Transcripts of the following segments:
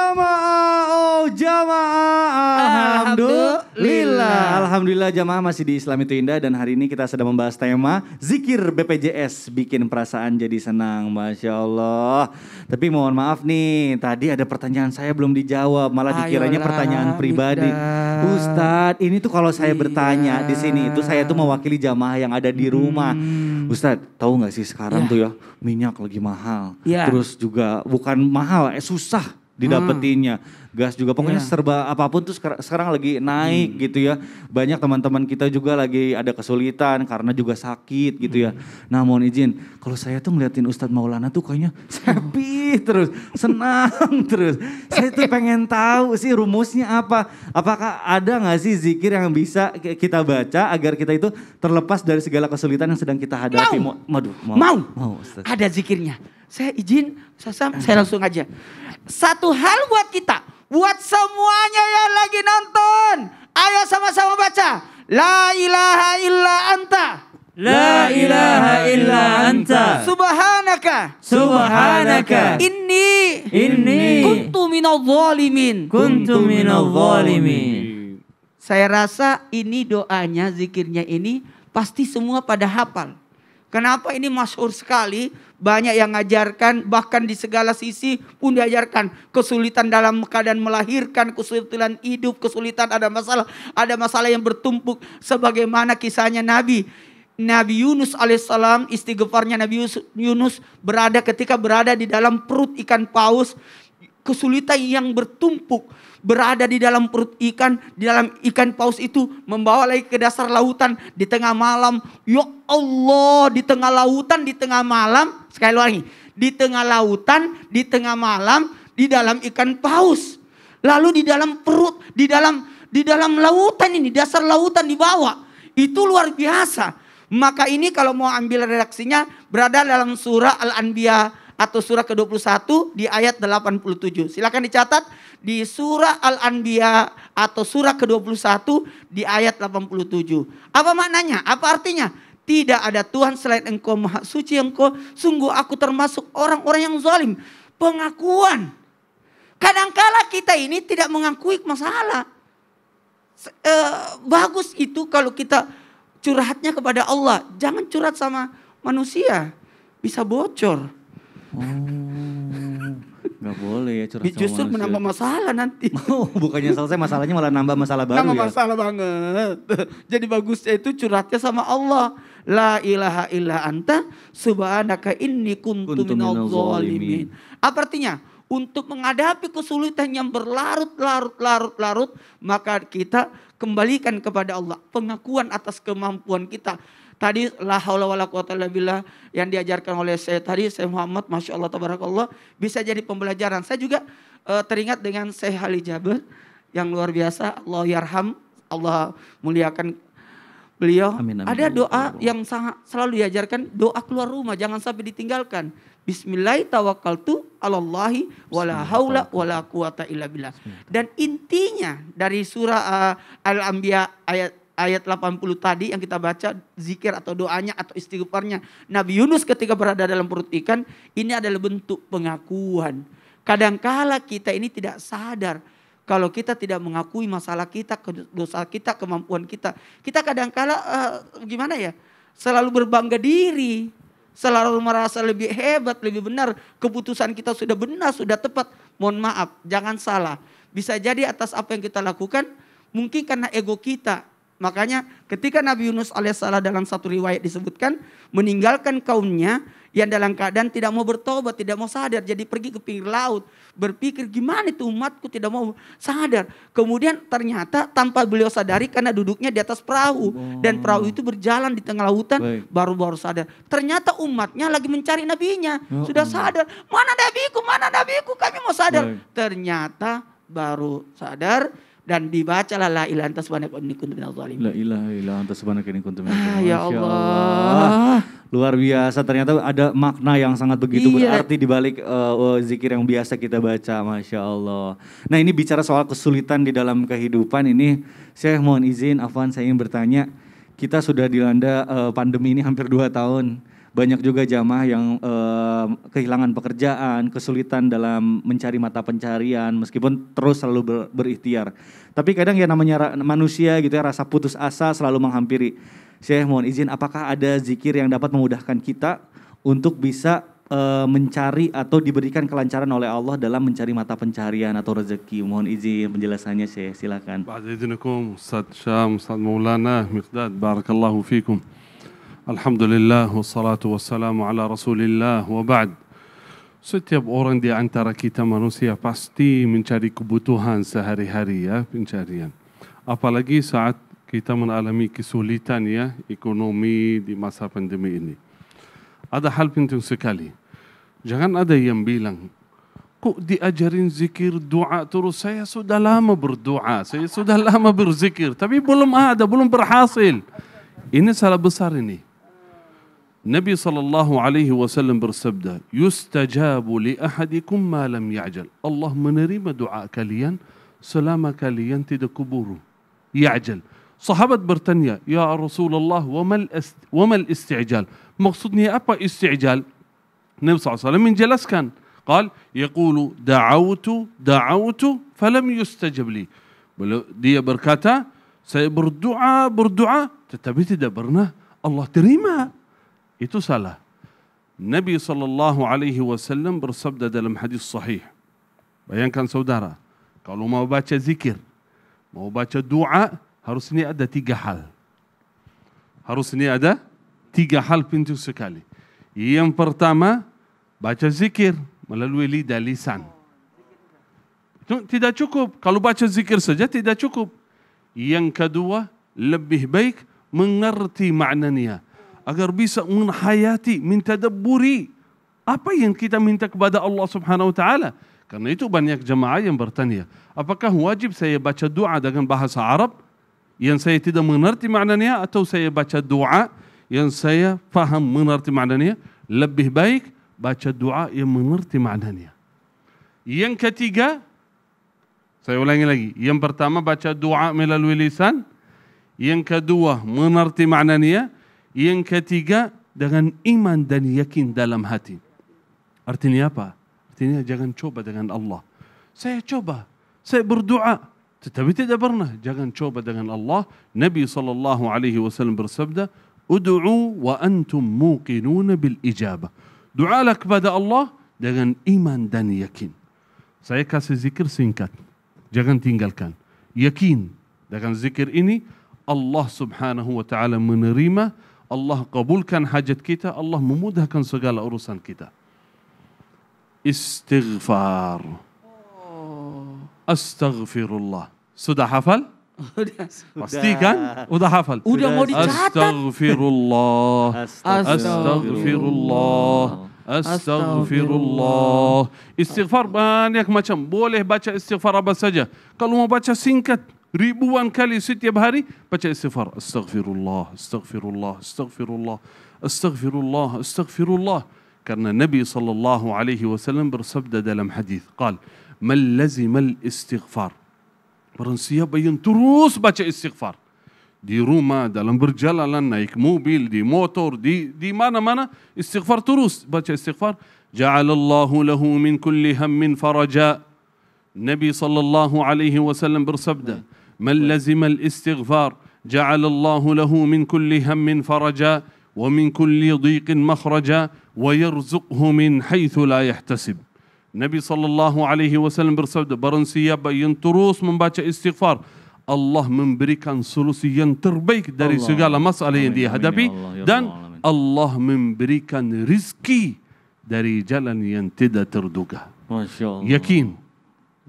Jamaah, oh jamaah, Alhamdulillah jamaah masih di Islam itu Indah dan hari ini kita sedang membahas tema Zikir BPJS bikin perasaan jadi senang, Masya Allah. Tapi mohon maaf nih, tadi ada pertanyaan saya belum dijawab, malah dikiranya pertanyaan pribadi. Ustadz, ini tuh kalau saya bertanya di sini itu saya tuh mewakili jamaah yang ada di rumah. Ustadz, tahu nggak sih sekarang tuh ya minyak lagi mahal, terus juga bukan mahal, susah didapetinnya. Gas juga pokoknya serba apapun tuh sekarang lagi naik gitu ya. Banyak teman-teman kita juga lagi ada kesulitan karena juga sakit gitu ya. Nah mohon izin, kalau saya tuh ngeliatin Ustadz Maulana tuh kayaknya happy terus, senang terus. Saya tuh pengen tahu sih rumusnya apa. Apakah ada gak sih zikir yang bisa kita baca agar kita itu terlepas dari segala kesulitan yang sedang kita hadapi? Mau Ustadz. Ada zikirnya. Saya izin, saya langsung aja. Satu hal buat kita, buat semuanya yang lagi nonton. Ayo sama-sama baca. La ilaha illa anta. La ilaha illa anta. Subhanaka. Subhanaka. Inni. Kuntu minadh zalimin. Kuntu minadh zalimin. Saya rasa ini doanya, zikirnya ini pasti semua pada hafal. Kenapa ini masyhur sekali? Banyak yang ngajarkan, bahkan di segala sisi pun diajarkan. Kesulitan dalam keadaan melahirkan, kesulitan hidup, kesulitan ada masalah yang bertumpuk. Sebagaimana kisahnya Nabi Yunus alaihissalam, istighfarnya Nabi Yunus ketika berada di dalam perut ikan paus. Kesulitan yang bertumpuk berada di dalam perut ikan, di dalam ikan paus itu membawa lagi ke dasar lautan di tengah malam. Ya Allah, di tengah lautan, di tengah malam, sekali lagi, di tengah lautan, di tengah malam, di dalam ikan paus. Lalu di dalam perut, di dalam lautan ini, dasar lautan di bawah. Itu luar biasa. Maka ini kalau mau ambil redaksinya berada dalam surah Al-Anbiya atau surah ke-21 di ayat 87. Silakan dicatat di surah Al-Anbiya atau surah ke-21 di ayat 87. Apa maknanya? Apa artinya? Tidak ada Tuhan selain Engkau, Maha Suci Engkau. Sungguh aku termasuk orang-orang yang zalim. Pengakuan. Kadangkala kita ini tidak mengakui masalah. Bagus itu kalau kita curhatnya kepada Allah. Jangan curhat sama manusia. Bisa bocor. Gak boleh ya curhat sama justru manusia. menambah masalah nanti. Bukannya selesai masalahnya malah nambah masalah baru nambah ya. masalah banget. Jadi bagusnya itu curhatnya sama Allah. La ilaha illa anta subhanaka inni kuntu minadh zalimin. Apa artinya? Untuk menghadapi kesulitan yang berlarut-larut, maka kita kembalikan kepada Allah. Pengakuan atas kemampuan kita. Tadi la haula wala quwata illa billah yang diajarkan oleh saya tadi, Syekh Muhammad, Masya Allah, Tabarakallah, bisa jadi pembelajaran. Saya juga teringat dengan Syekh Ali Jabir yang luar biasa, Allah yarham, Allah muliakan beliau. Amin. Ada doa yang sangat selalu diajarkan, doa keluar rumah, jangan sampai ditinggalkan. Bismillahi tawakkaltu alallahi wala haula wala quwata illa billah. Dan intinya dari surah Al-Anbiya ayat 80 tadi yang kita baca, zikir atau doanya atau istighfarnya Nabi Yunus ketika berada dalam perut ikan, ini adalah bentuk pengakuan. Kadangkala kita ini tidak sadar kalau kita tidak mengakui masalah kita, dosa kita, kemampuan kita. Kita kadangkala gimana ya? Selalu berbangga diri, selalu merasa lebih hebat, lebih benar. Keputusan kita sudah benar, sudah tepat. Mohon maaf, jangan salah. Bisa jadi atas apa yang kita lakukan mungkin karena ego kita. Makanya ketika Nabi Yunus alaihissalam dalam satu riwayat disebutkan meninggalkan kaumnya yang dalam keadaan tidak mau bertobat, tidak mau sadar. Jadi pergi ke pinggir laut, berpikir gimana itu umatku tidak mau sadar. Kemudian ternyata tanpa beliau sadari karena duduknya di atas perahu. Dan perahu itu berjalan di tengah lautan, baru sadar. Ternyata umatnya lagi mencari nabinya, sudah sadar. Mana nabiku, kami mau sadar. Ternyata baru sadar. Dan dibacalah la ilaha anta subhanaka inni kuntu minadh zalimin. La ilaha illa anta subhanaka inni kuntu minadh zalimin. Ya Allah. Luar biasa, ternyata ada makna yang sangat begitu berarti di balik zikir yang biasa kita baca, Masya Allah. Nah ini bicara soal kesulitan di dalam kehidupan ini, saya mohon izin, Afwan, saya ingin bertanya, kita sudah dilanda pandemi ini hampir 2 tahun. banyak juga jamaah yang kehilangan pekerjaan, kesulitan dalam mencari mata pencarian meskipun terus selalu berikhtiar. Tapi kadang ya namanya manusia gitu ya, rasa putus asa selalu menghampiri. Syekh mohon izin, apakah ada zikir yang dapat memudahkan kita untuk bisa mencari atau diberikan kelancaran oleh Allah dalam mencari mata pencarian atau rezeki? Mohon izin penjelasannya, Syekh, silakan. بعد إذنكم أستاذ شام أستاذ مولانا مقداد بارك الله فيكم. الحمد لله والصلاة والسلام على رسول الله وبعد. Setiap orang di antara kita manusia pasti mencari kebutuhan sehari-hari ya, pencarian. Apalagi saat kita mengalami kesulitan ya, ekonomi di masa pandemi ini. Ada hal penting sekali. Jangan ada yang bilang, kok diajarin zikir doa terus, saya sudah lama berdoa, saya sudah lama berzikir, tapi belum ada, belum berhasil. Ini salah besar ini. Nabi SAW bersabda, yustajabu li ahadikum ma lam ya'jal. Allah menerima doa kalian selama kalian tidak keburu. Ya'jal. Sahabat bertanya, ya Rasulullah, wa mal isti'jal? Maksudnya apa isti'jal? Nabi SAW menjelaskan, قال يقول دعوت فلم يستجب لي. Dia berkata, saya berdoa tetapi tidak pernah Allah terima. Itu salah. Nabi SAW bersabda dalam hadis sahih. Bayangkan saudara, kalau mau baca zikir, mau baca doa, harusnya ada 3 hal. Harusnya ada 3 hal penting sekali. Yang pertama, baca zikir melalui lidah, lisan. Itu tidak cukup. Kalau baca zikir saja tidak cukup. Yang kedua, lebih baik mengerti maknanya. Agar bisa menghayati, mentadabburi apa yang kita minta kepada Allah Subhanahu wa taala. Karena itu banyak jemaah yang bertanya, apakah wajib saya baca doa dengan bahasa Arab yang saya tidak mengerti maknanya, atau saya baca doa yang saya faham mengerti maknanya? Lebih baik baca doa yang mengerti maknanya. Yang ketiga, saya ulangi lagi. Yang pertama baca doa melalui lisan. Yang kedua mengerti maknanya. Yang ketiga dengan iman dan yakin dalam hati. Artinya apa? Artinya jangan coba dengan Allah. Saya coba, saya berdoa, tetapi tidak pernah. Jangan coba dengan Allah. Nabi SAW bersabda, Udu'u wa antum muqinuna bil ijabah. Doalah kepada Allah dengan iman dan yakin. Saya kasih zikir singkat. Jangan tinggalkan. Yakin dengan zikir ini Allah Subhanahu wa taala menerima, Allah kabulkan hajat kita, Allah memudahkan segala urusan kita. Istighfar. Astaghfirullah. Sudah hafal? Pasti kan? Udah hafal? Udah mau dicatat. Astaghfirullah. Astaghfirullah. Astaghfirullah. Istighfar banyak macam. Boleh baca istighfar apa saja. Kalau mau baca singkat, ribuan kali setiap hari, baca istighfar. Astaghfirullah, astaghfirullah, astaghfirullah, astaghfirullah, astaghfirullah. Karena Nabi SAW bersabda dalam hadis, قال من لزم الاستغفار. Barang siapa yang terus baca istighfar, di rumah, dalam berjalan, naik mobil, di motor, di mana-mana, istighfar terus, baca istighfar. Ja'alallahu lahu min kulli hammin faraja. Nabi SAW bersabda, man lazima al-istighfar, ja'alallahu lahu min kulli hammin faraja, wa min kulli dhiqin makhraja, wa yarzuqhu min haythu la yahtasib. Nabi SAW bersabda, barang siapa yang terus membaca istighfar, Allah memberikan solusi yang terbaik dari segala masalah yang dia hadapi, dan Allah memberikan rizki dari jalan yang tidak terduga. Masya Allah. Yakin,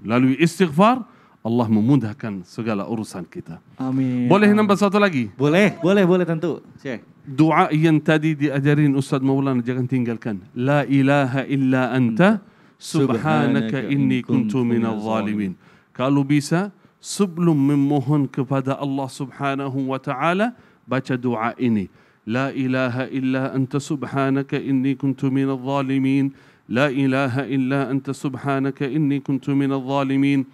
melalui istighfar Allah memudahkan segala urusan kita. Amin. Boleh nambah satu lagi? Boleh tentu. Syekh. Doa yang tadi diajarin Ustaz Maulana jangan tinggalkan. La ilaha illa anta subhanaka inni kuntu minal zalimin. Kalau bisa, sebelum memohon kepada Allah Subhanahu wa taala, baca doa ini. La ilaha illa anta subhanaka inni kuntu minal zalimin. La ilaha illa anta subhanaka inni kuntu minal zalimin.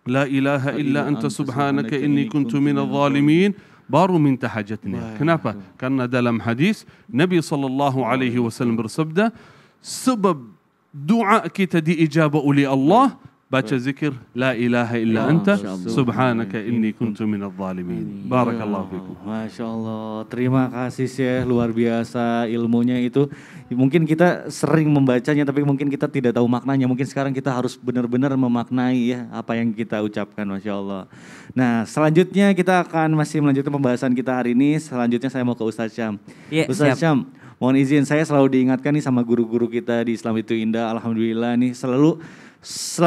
La ilaha illa anta subhanaka inni kuntu minal zalimin. baru minta hajatnya. Kenapa? Karena dalam hadis Nabi SAW bersabda, sebab doa kita diijabah oleh Allah, baca zikir la ilaha illa anta subhanaka inni kuntu minadh dhalimin. Barakallahu fikum. Masya Allah, terima kasih Syekh, luar biasa ilmunya itu. Mungkin kita sering membacanya tapi mungkin kita tidak tahu maknanya. Mungkin sekarang kita harus benar-benar memaknai ya apa yang kita ucapkan, Masya Allah. Nah selanjutnya kita akan masih melanjutkan pembahasan kita hari ini. Selanjutnya saya mau ke Ustadz Syam. Ustadz Syam, mohon izin saya selalu diingatkan nih sama guru-guru kita di Islam itu Indah. Alhamdulillah nih selalu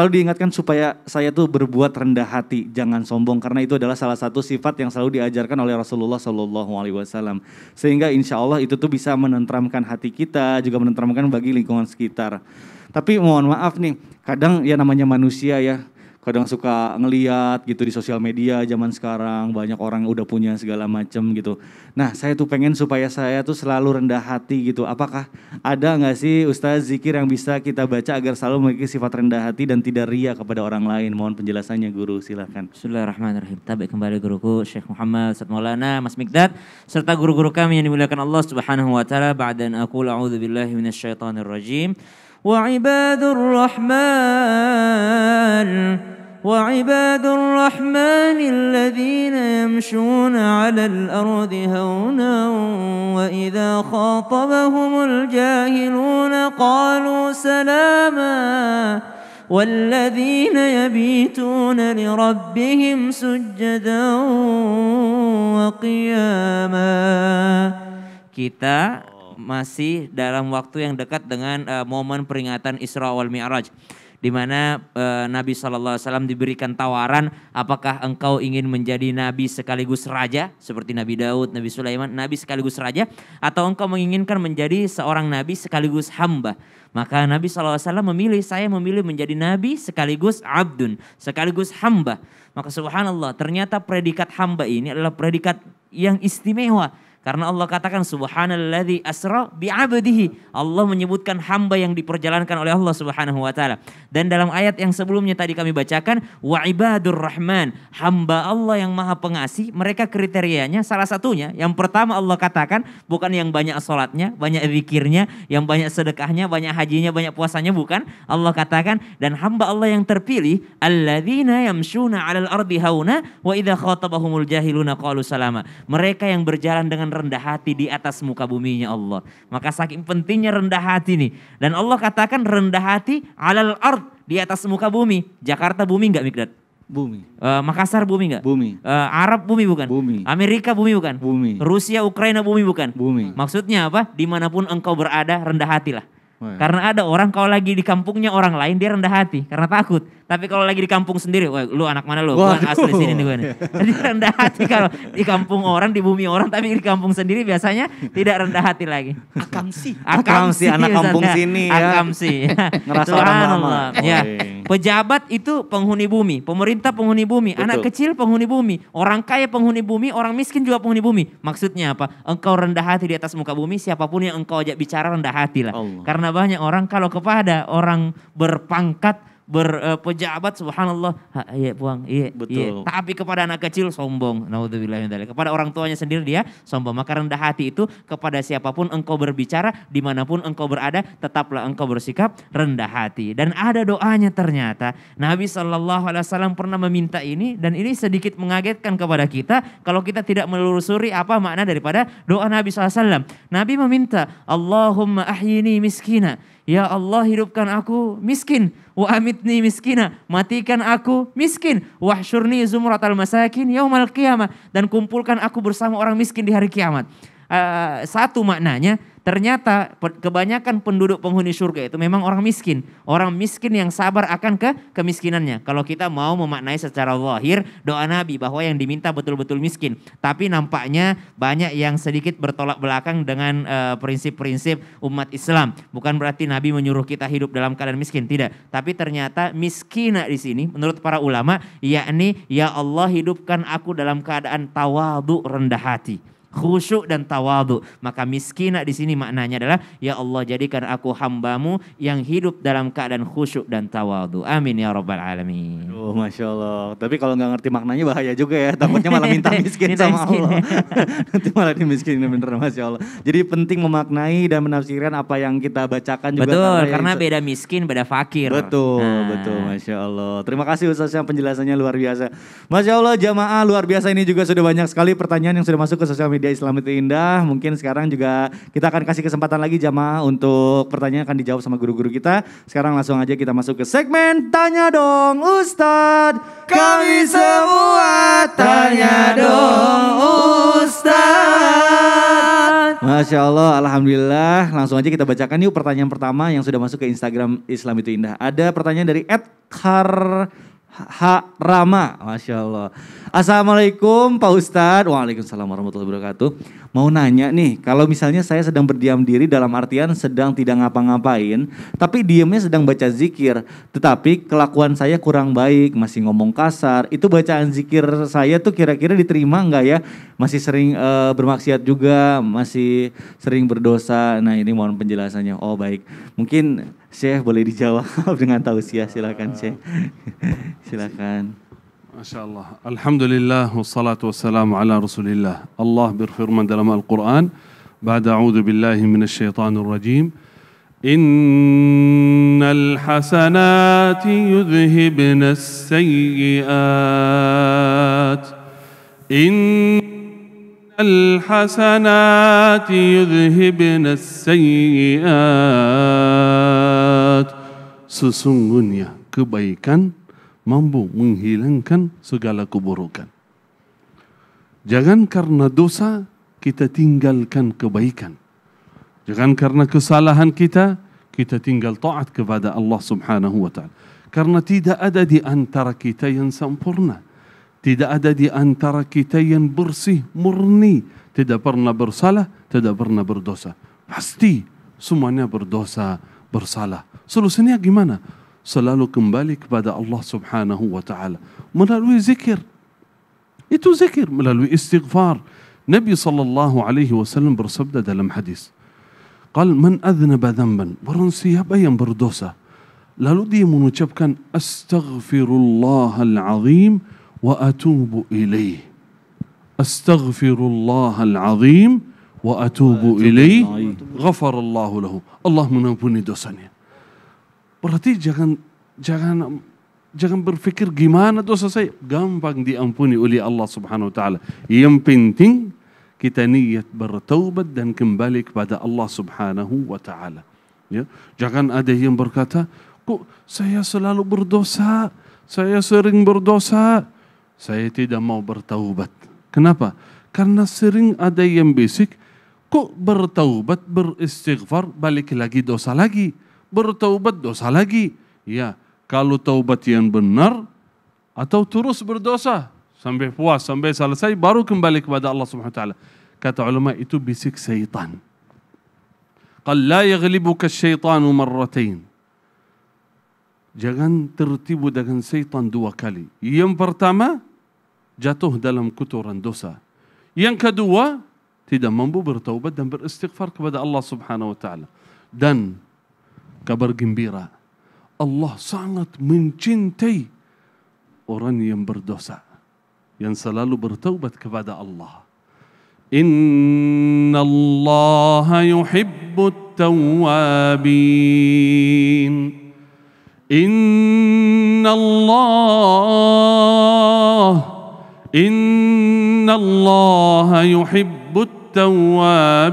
diingatkan supaya saya tuh berbuat rendah hati, jangan sombong, karena itu adalah salah satu sifat yang selalu diajarkan oleh Rasulullah SAW. Sehingga insya Allah itu tuh bisa menenteramkan hati kita, juga menenteramkan bagi lingkungan sekitar. Tapi mohon maaf nih, kadang ya namanya manusia ya, kadang suka ngeliat gitu di sosial media zaman sekarang, banyak orang udah punya segala macam gitu. Nah saya tuh pengen supaya saya tuh selalu rendah hati gitu. Apakah ada gak sih Ustaz zikir yang bisa kita baca agar selalu memiliki sifat rendah hati dan tidak ria kepada orang lain? Mohon penjelasannya guru, silakan. Bismillahirrahmanirrahim. Tabi kembali guruku Syekh Muhammad Ustaz Maulana Mas Mikdad serta guru-guru kami yang dimuliakan Allah Subhanahu wa taala. Ba'dan aqul a'udzu billahi minasyaitonir rajim. وعباد الرحمن الذين يمشون على الأرض هونا وإذا خاطبهم الجاهلون قالوا سلاما والذين يبيتون لربهم سجدا وقياما. Kita masih dalam waktu yang dekat dengan momen peringatan Isra wal Mi'raj, di mana Nabi SAW diberikan tawaran, apakah engkau ingin menjadi nabi sekaligus raja seperti Nabi Daud, Nabi Sulaiman, nabi sekaligus raja, atau engkau menginginkan menjadi seorang nabi sekaligus hamba. Maka Nabi SAW saya memilih menjadi nabi sekaligus abdun, sekaligus hamba. Maka subhanallah, ternyata predikat hamba ini adalah predikat yang istimewa. Karena Allah katakan subhanalladzi asra bi'abdihi. Allah menyebutkan hamba yang diperjalankan oleh Allah Subhanahu wa taala. Dan dalam ayat yang sebelumnya tadi kami bacakan, wa ibadur rahman, hamba Allah yang Maha Pengasih, mereka kriterianya salah satunya yang pertama Allah katakan bukan yang banyak salatnya, banyak zikirnya, yang banyak sedekahnya, banyak hajinya, banyak puasanya, bukan. Allah katakan dan hamba Allah yang terpilih alladzina yamshuna 'alal ardi hauna wa idza khatabahumul jahiluna qalu salama. Mereka yang berjalan dengan rendah hati di atas muka buminya Allah. Maka saking pentingnya rendah hati nih. Dan Allah katakan rendah hati alal ard, di atas muka bumi. Jakarta bumi enggak Mikdad? Bumi. Makassar bumi enggak? Bumi. Arab bumi bukan? Bumi. Amerika bumi bukan? Bumi. Rusia, Ukraina bumi bukan? Bumi. Maksudnya apa? Dimanapun engkau berada rendah hatilah. Karena ada orang kalau lagi di kampungnya orang lain dia rendah hati karena takut. Tapi kalau lagi di kampung sendiri, wah lu anak mana lu? Gua asli sini nih gue nih. Jadi rendah hati kalau di kampung orang, di bumi orang, tapi di kampung sendiri biasanya tidak rendah hati lagi. Akamsi anak kampung sini ya. Akamsi. Ngerasa orang lama. Ya. Pejabat itu penghuni bumi, pemerintah penghuni bumi, Betul. anak kecil penghuni bumi, orang kaya penghuni bumi, orang miskin juga penghuni bumi. Maksudnya apa? Engkau rendah hati di atas muka bumi, siapapun yang engkau ajak bicara rendah hati lah. Allah. Karena banyak orang kalau kepada orang berpangkat, berpejabat, subhanallah, iya buang, iya, iya. Betul. Tapi kepada anak kecil sombong, naudzubillah min dzalik. Kepada orang tuanya sendiri dia sombong. Maka rendah hati itu kepada siapapun engkau berbicara, dimanapun engkau berada, tetaplah engkau bersikap rendah hati. Dan ada doanya ternyata. Nabi SAW pernah meminta ini, dan ini sedikit mengagetkan kepada kita kalau kita tidak menelusuri apa makna daripada doa Nabi SAW. Nabi meminta, Allahumma ahyini miskina. Ya Allah, hidupkan aku miskin, wa amitni miskina, matikan aku miskin, wahsyurni zumratal masakin yaumal qiyamah, dan kumpulkan aku bersama orang miskin di hari kiamat. Satu maknanya, ternyata kebanyakan penduduk penghuni surga itu memang orang miskin. Orang miskin yang sabar akan kemiskinannya. Kalau kita mau memaknai secara zahir doa Nabi bahwa yang diminta betul-betul miskin. Tapi nampaknya banyak yang sedikit bertolak belakang dengan prinsip-prinsip umat Islam. Bukan berarti Nabi menyuruh kita hidup dalam keadaan miskin, tidak. Tapi ternyata miskina di sini menurut para ulama yakni ya Allah hidupkan aku dalam keadaan tawadhu, rendah hati. khusyuk dan tawadhu. Maka miskinah di sini maknanya adalah, ya Allah jadikan aku hamba-Mu yang hidup dalam keadaan khusyuk dan tawadhu. Amin ya rabbal alamin. Oh, Masya Allah. Tapi kalau nggak ngerti maknanya bahaya juga ya. Takutnya malah minta miskin Minta sama miskin. Allah. Nanti malah dimiskinin bener, Masya Allah. Jadi penting memaknai dan menafsirkan apa yang kita bacakan juga. Betul, yang karena beda miskin, beda fakir. Betul, Nah. betul, Masya Allah. Terima kasih Ustaz yang penjelasannya luar biasa. Masya Allah, jamaah luar biasa, ini juga sudah banyak sekali pertanyaan yang sudah masuk ke sosial media Islam itu Indah. Mungkin sekarang juga kita akan kasih kesempatan lagi jamaah untuk pertanyaan akan dijawab sama guru-guru kita. Sekarang langsung aja kita masuk ke segmen Tanya Dong Ustadz. Kami semua tanya dong Ustaz. Masya Allah, Alhamdulillah. Langsung aja kita bacakan yuk pertanyaan pertama yang sudah masuk ke Instagram Islam itu Indah. Ada pertanyaan dari Rama, Masya Allah. Assalamualaikum Pak Ustadz. Waalaikumsalam warahmatullahi wabarakatuh. Mau nanya nih, kalau misalnya saya sedang berdiam diri dalam artian sedang tidak ngapa-ngapain, tapi diamnya sedang baca zikir, tetapi kelakuan saya kurang baik, masih ngomong kasar, itu bacaan zikir saya tuh kira-kira diterima nggak ya? Masih sering bermaksiat juga, masih sering berdosa. Nah ini mohon penjelasannya. Oh baik, mungkin Syekh boleh dijawab dengan tausiah, silakan Syekh. Silakan. Masya Allah. Alhamdulillah wassalatu wassalamu ala rasulillah. Allah berfirman dalam Al-Quran, Ba'da a'udhu billahi minasyaitanir rajim, Innal hasanati yudhibna as-sayyi'at. Innal hasanati yudhibna as-sayyi'at. Sesungguhnya kebaikan mampu menghilangkan segala keburukan. Jangan karena dosa kita tinggalkan kebaikan. Jangan karena kesalahan kita tinggal taat kepada Allah Subhanahu wa ta'ala. Karena tidak ada di antara kita yang sempurna. Tidak ada di antara kita yang bersih, murni. Tidak pernah bersalah, tidak pernah berdosa. Pasti semuanya berdosa, bersalah. Solusinya gimana? Selalu kembali kepada Allah Subhanahu wa ta'ala melalui zikir. Itu zikir melalui istighfar. Nabi sallallahu alaihi wasallam bersabda dalam hadis, qal man adhnaba dhanban, barang siapa yang berdosa lalu dia mengucapkan astaghfirullahal azim wa atubu ilaih. Astaghfirullahal azim wa atubu ilaih, ghafarallahu lahu. Allah mengampuni dosanya. Berarti jangan berpikir gimana dosa saya, gampang diampuni oleh Allah Subhanahu wa taala. Yang penting kita niat bertaubat dan kembali kepada Allah Subhanahu wa taala. Ya, jangan ada yang berkata, "Kok saya selalu berdosa? Saya sering berdosa." Saya tidak mau bertaubat. Kenapa? Karena sering ada yang bisik, "Kok bertaubat, beristighfar, balik lagi dosa lagi." Bertaubat dosa lagi. Ya, kalau taubat yang benar atau terus berdosa sampai puas, sampai selesai baru kembali kepada Allah Subhanahu wa taala. Kata ulama itu bisik syaitan. Qal la yaghlibuka asyaitanu marratain. Jangan tertipu dengan syaitan dua kali. Yang pertama, jatuh dalam kotoran dosa. Yang kedua, tidak mampu bertaubat dan beristighfar kepada Allah Subhanahu wa taala. Dan kabar gembira, Allah sangat mencintai orang yang berdosa, yang selalu bertaubat kepada Allah. Inna Allah yuhibbut tawwabin. Inna Allah yuhibbut tawwabin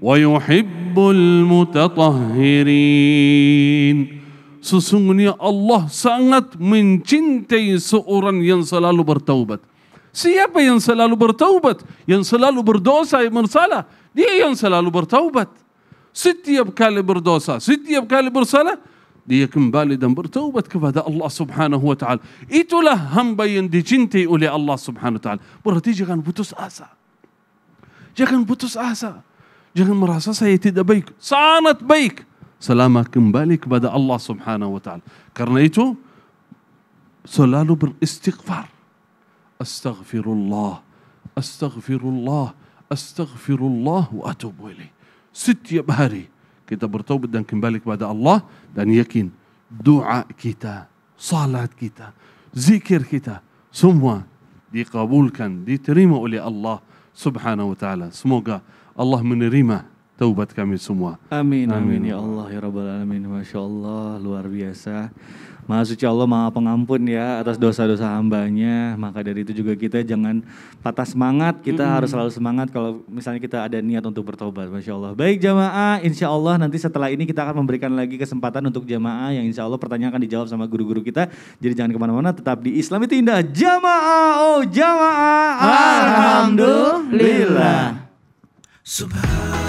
wa yuhibbul mutatahhirin. Sesungguhnya Allah sangat mencintai seorang yang selalu bertaubat. Siapa yang selalu bertaubat? Yang selalu berdosa, yang bersalah, dia yang selalu bertaubat. Setiap kali berdosa, setiap kali bersalah, dia kembali dan bertaubat kepada Allah Subhanahu wa taala. Itulah hamba yang dicintai oleh Allah Subhanahu wa taala. Berarti jangan putus asa. Jangan putus asa. Jangan merasa saya tidak baik. Sangat baik selama kembali kepada Allah Subhanahu wa taala. Karena itu selalu beristighfar. Astaghfirullah, astaghfirullah, astaghfirullah wa atubu ilaih. Setiap hari kita bertaubat dan kembali kepada Allah, dan yakin doa kita, salat kita, zikir kita, semua dikabulkan, diterima oleh Allah Subhanahu wa taala. Semoga Allah menerima taubat kami semua. Amin, amin ya Allah ya Rabbal Alamin. Masya Allah, luar biasa. Maha suci Allah, maha pengampun ya atas dosa-dosa hambanya. Maka dari itu juga kita jangan patah semangat. Kita harus selalu semangat kalau misalnya kita ada niat untuk bertobat. Masya Allah. Baik jamaah, insya Allah nanti setelah ini kita akan memberikan lagi kesempatan untuk jamaah yang insya Allah pertanyaan akan dijawab sama guru-guru kita. Jadi jangan kemana-mana, tetap di Islam itu Indah. Jamaah, oh jamaah, alhamdulillah. Subhan